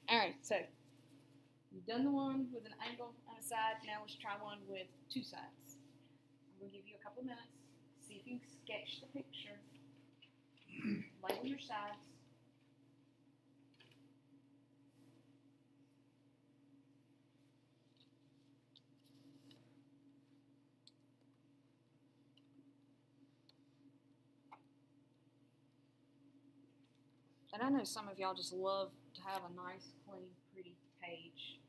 Alright, so you've done the one with an angle on a side. Now let's try one with two sides. I'm going to give you a couple of minutes. See if you can sketch the picture. Label your sides. And I know some of y'all just love to have a nice, clean, pretty page.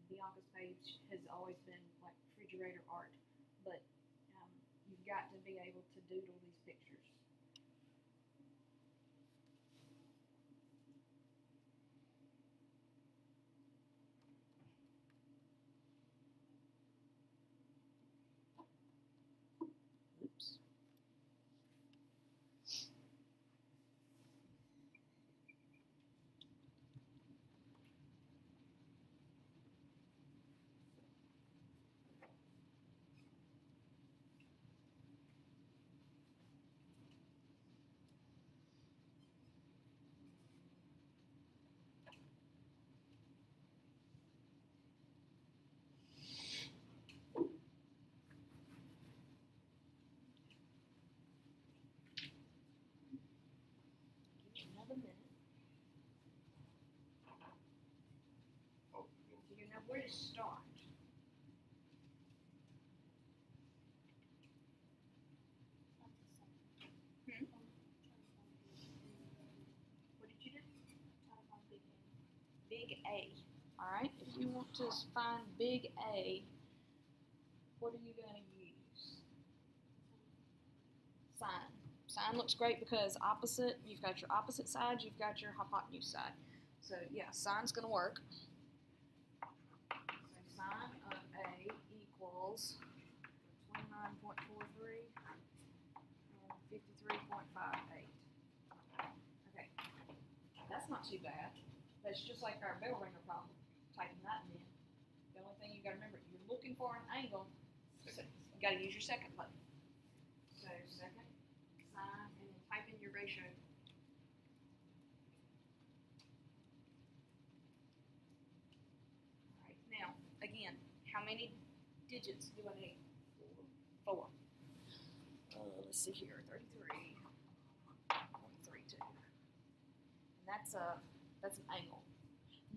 Bianca's page has always been like refrigerator art, but you've got to be able to doodle these pictures. Oops. Another minute. Do you know where to start? What did you do? Big A. Alright, if you want to find big A, what are you going to use? Sine. Sine looks great because opposite, you've got your opposite side, you've got your hypotenuse side. So yeah, sine's going to work. So sine of A equals 29.43 and 53.58. Okay, that's not too bad. That's just like our bell ringer problem, typing that in. The only thing you got to remember, you're looking for an angle, so you got to use your second button. So second, sine, and then type in your ratio. All right, now, again, how many digits do I need? 4. Let's see here, 33.32. And that's an angle.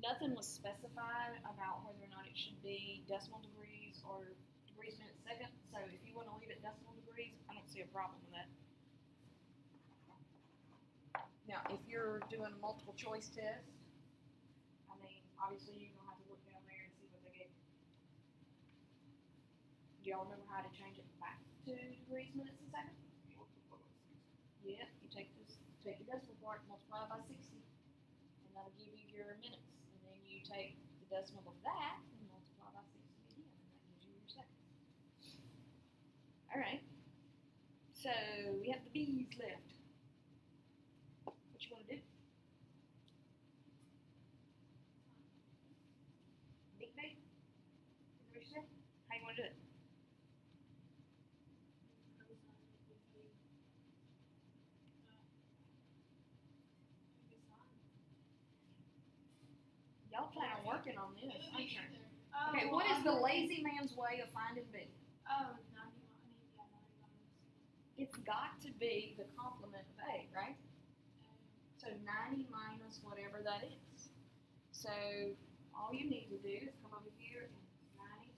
Nothing was specified about whether or not it should be decimal degrees or degrees minutes second. So if you want to leave it decimal degrees, I don't see a problem with that. Now, if you're doing a multiple choice test, I mean, obviously you're going to have to look down there and see what they gave you. Do y'all remember how to change it back to degrees minutes a second? Yeah, you take your decimal part, multiply by 60, and that'll give you your minutes. And then you take the decimal of that and multiply by 60 again, and that gives you your seconds. All right. So we have the B's left. What you want to do? Big B? Is that what you said? How you want to do it? Y'all plan on working on this, I'm sure. Okay, what is the lazy man's way of finding B? Oh, 90 It's got to be the complement of A, right? So 90 minus whatever that is. So all you need to do is come over here and 90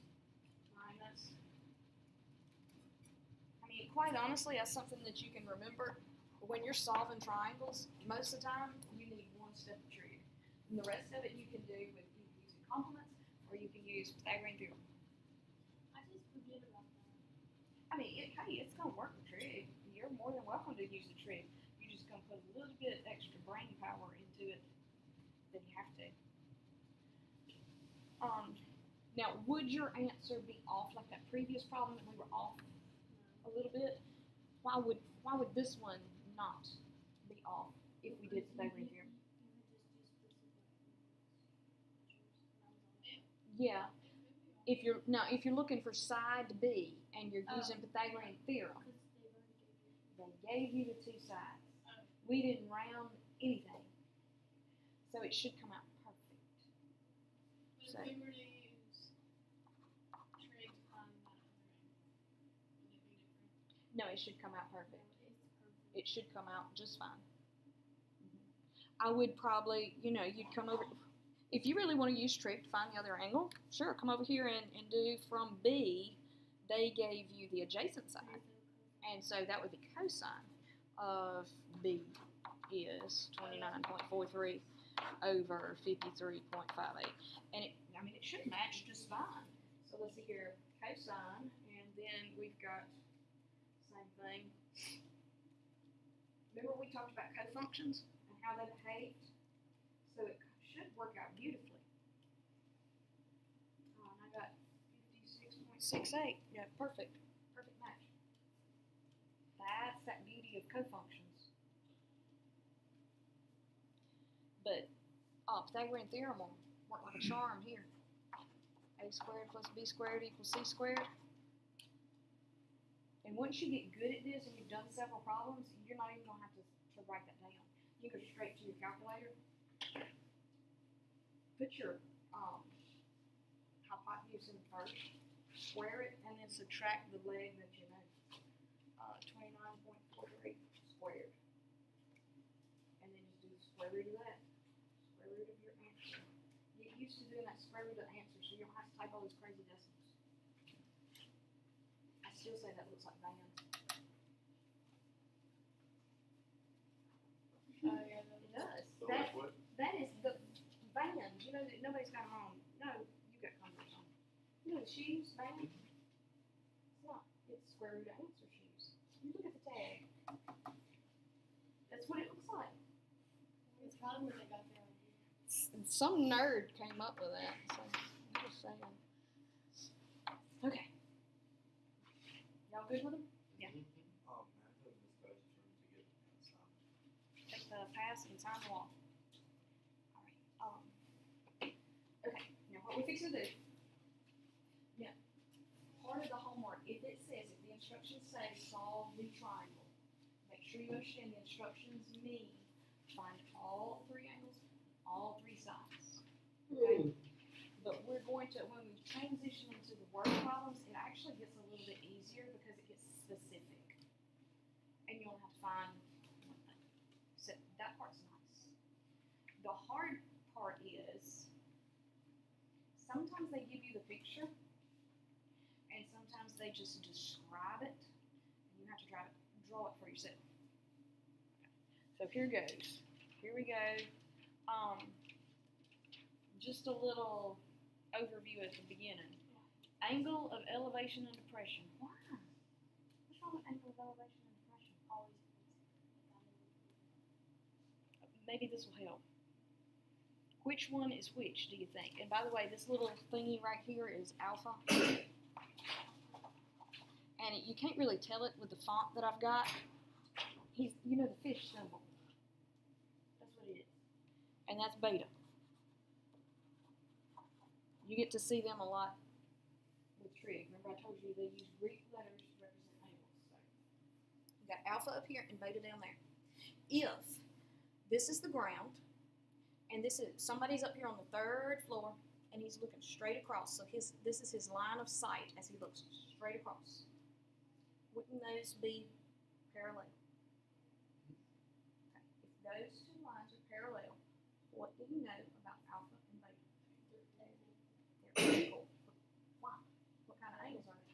minus. I mean, quite honestly, that's something that you can remember. When you're solving triangles, most of the time, you need one step of trig. And the rest of it you can do with using complements, or you can use Pythagorean theorem. I just forget about that. I mean, hey, it's going to work with trig. You're more than welcome to use the trig. You're just going to put a little bit extra brain power into it than you have to. Now, would your answer be off like that previous problem that we were off a little bit? Why would this one not be off if we did Pythagorean theorem? Yeah. If you're looking for side B and you're using Pythagorean theorem, they gave you the two sides. We didn't round anything. So it should come out perfect. But So- if we were to use Trig to find that other angle, would it be different? No, it should come out perfect. It's perfect. It should come out just fine. I would probably, you'd come over. If you really want to use Trig to find the other angle, sure, come over here and do from B. They gave you the adjacent side. And so that would be cosine of B is 29.43 over 53.58. And it should match just fine. So let's see here, cosine, and then we've got same thing. Remember we talked about cofunctions and how they behaved? So it should work out beautifully. And I got 56.68. Yeah, perfect. Perfect match. That's that beauty of cofunctions. But Pythagorean theorem will work like a charm here. A squared plus b squared equals c squared. And once you get good at this and you've done several problems, you're not even going to have to write that down. You go straight to your calculator, put your hypotenuse in first, square it, and then subtract the leg that you know. 29.43 squared. And then just do the square root of that. Square root of your answer. Get used to doing that square root of the answer so you don't have to type all those crazy decimals. I still say that looks like bands. Oh, yeah, It does. So that's what? That is the bands. You know that nobody's got them on. No, you got Converse on. You know the shoes band? It's not. It's square root of answer shoes. You look at the tag. That's what it looks like. It's probably where they got their idea. Some nerd came up with that. So I'm just saying. Okay. Y'all good with them? Yeah. Oh, man, I have this guy's trying to get outside. Take the pass and sign the wall. All right. Okay. Now what we fix to do? Now, part of the homework, if it says, if the instructions say solve the triangle, make sure you understand the instructions mean find all three angles, all three sides. Okay. But we're going to, when we transition into the word problems, it actually gets a little bit easier because it gets specific. And you only have to find one thing. So that part's nice. The hard part is sometimes they give you the picture and sometimes they just describe it and you have to draw it for yourself. So here goes. Here we go. Just a little overview at the beginning. Angle of elevation and depression. Why? What's wrong with angle of elevation and depression? Maybe this will help. Which one is which, do you think? And by the way, this little thingy right here is alpha. And you can't really tell it with the font that I've got. The fish symbol. That's what it is. And that's beta. You get to see them a lot with Trig. Remember I told you they use Greek letters to represent angles. So you got alpha up here and beta down there. If this is the ground, and this is somebody's up here on the 3rd floor, and he's looking straight across. So this is his line of sight as he looks straight across. Wouldn't those be parallel? Okay. If those two lines are parallel, what do you know about alpha and beta? They're equal. Why? What kind of angles are they?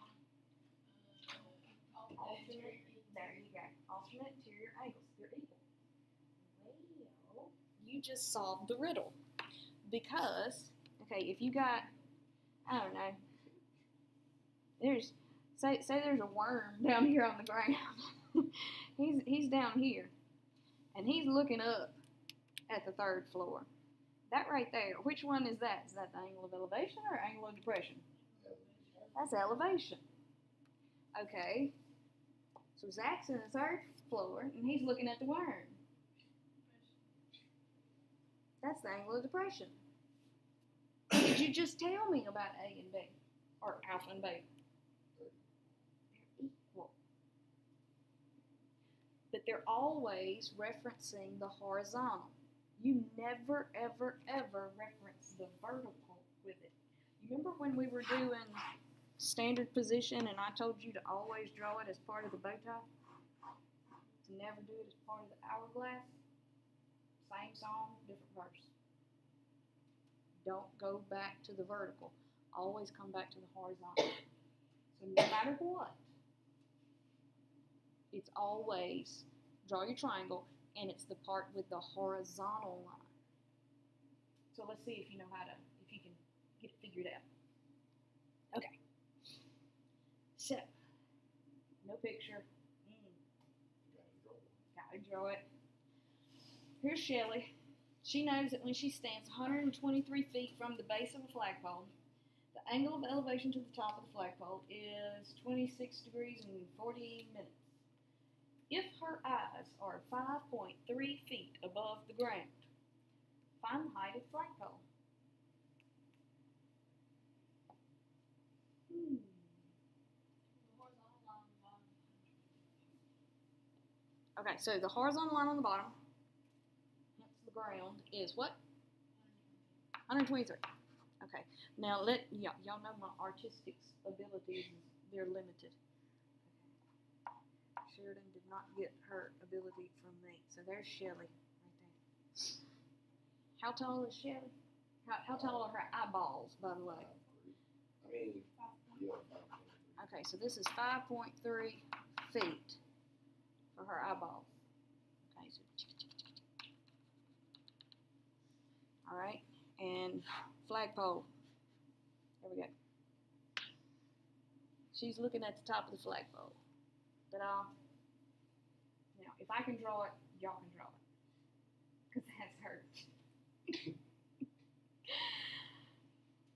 Alternate. There you go. Alternate interior angles. They're equal. Well, you just solved the riddle. Because, okay, if you got, I don't know, say there's a worm down here on the ground. he's down here. And he's looking up at the 3rd floor. That right there, which one is that? Is that the angle of elevation or angle of depression? That's elevation. Okay. So Zach's in the 3rd floor, and he's looking at the worm. That's the angle of depression. What did you just tell me about A and B? Or alpha and beta? They're equal. But they're always referencing the horizontal. You never, ever, ever reference the vertical with it. You remember when we were doing standard position and I told you to always draw it as part of the bow tie? To never do it as part of the hourglass? Same song, different verse. Don't go back to the vertical. Always come back to the horizontal. So no matter what, it's always draw your triangle and it's the part with the horizontal line. So let's see if you know how to, if you can get it figured out. Okay. So, no picture. Gotta draw it. Here's Shelley. She knows that when she stands 123 feet from the base of a flagpole, the angle of elevation to the top of the flagpole is 26 degrees and 40 minutes. If her eyes are 5.3 feet above the ground, find the height of the flagpole. Okay, so the horizontal line on the bottom, that's the ground, is what? 123. Okay, now y'all know my artistic abilities, they're limited. Okay. Sheridan did not get her ability from me. So there's Shelley right there. How tall is Shelley? How tall are her eyeballs, by the way? I mean, yeah, Okay, so this is 5.3 feet for her eyeballs. Okay, so all right, and flagpole. There we go. She's looking at the top of the flagpole. Ta-da. Now, if I can draw it, y'all can draw it. Because that's hers.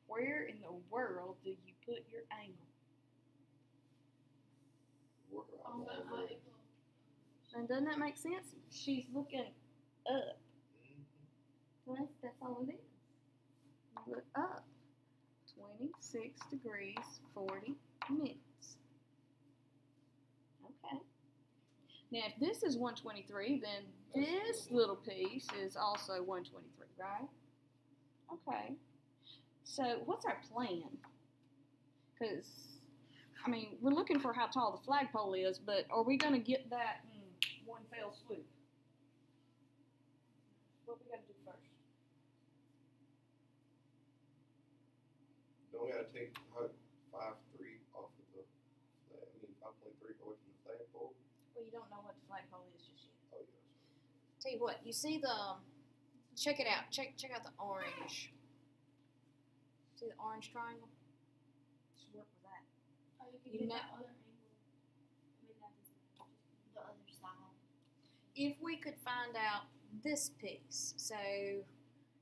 Where in the world do you put your angle? On the eye. And doesn't that make sense? She's looking up. So that's all it is. Look up. 26 degrees, 40 minutes. Okay. Now, if this is 123, then this little piece is also 123, right? Okay. So, what's our plan? Because, I mean, we're looking for how tall the flagpole is, but are we going to get that in one fell swoop? What we got to do first? Don't we have to take 5.3 off of the flag? I mean, 5.3 away from the flagpole? Well, you don't know what the flagpole is just yet. Oh, yes. Tell you what, you see the, check it out, check out the orange. See the orange triangle? Just work with that. Or you could You get know- that other angle. I mean, that doesn't matter. Just the other side. If we could find out this piece, so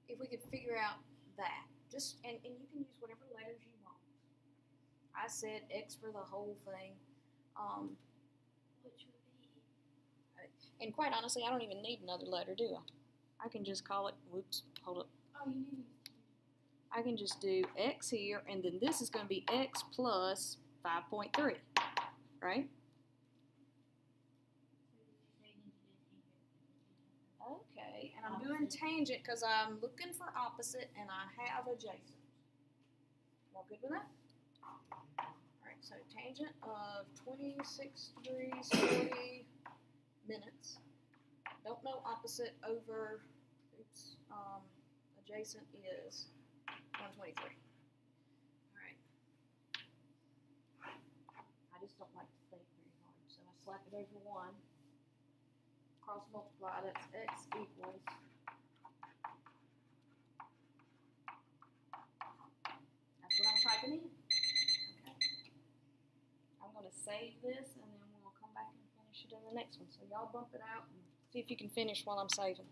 if we could figure out that, just, and you can use whatever letters you want. I said X for the whole thing. Which would be. And quite honestly, I don't even need another letter, do I? I can just call it, whoops, hold up. Oh, you need. I can just do X here, and then this is going to be X plus 5.3, right? Okay, and I'm doing tangent because I'm looking for opposite, and I have adjacent. Y'all good with that? Alright, so tangent of 26 degrees, 40 minutes. Don't know opposite over, adjacent is 123. Alright. I just don't like to think very hard, so I slap it over 1. Cross multiply, that's X equals. That's what I'm typing in. Okay. I'm going to save this and then we'll come back and finish it in the next one. So y'all bump it out and see if you can finish while I'm saving.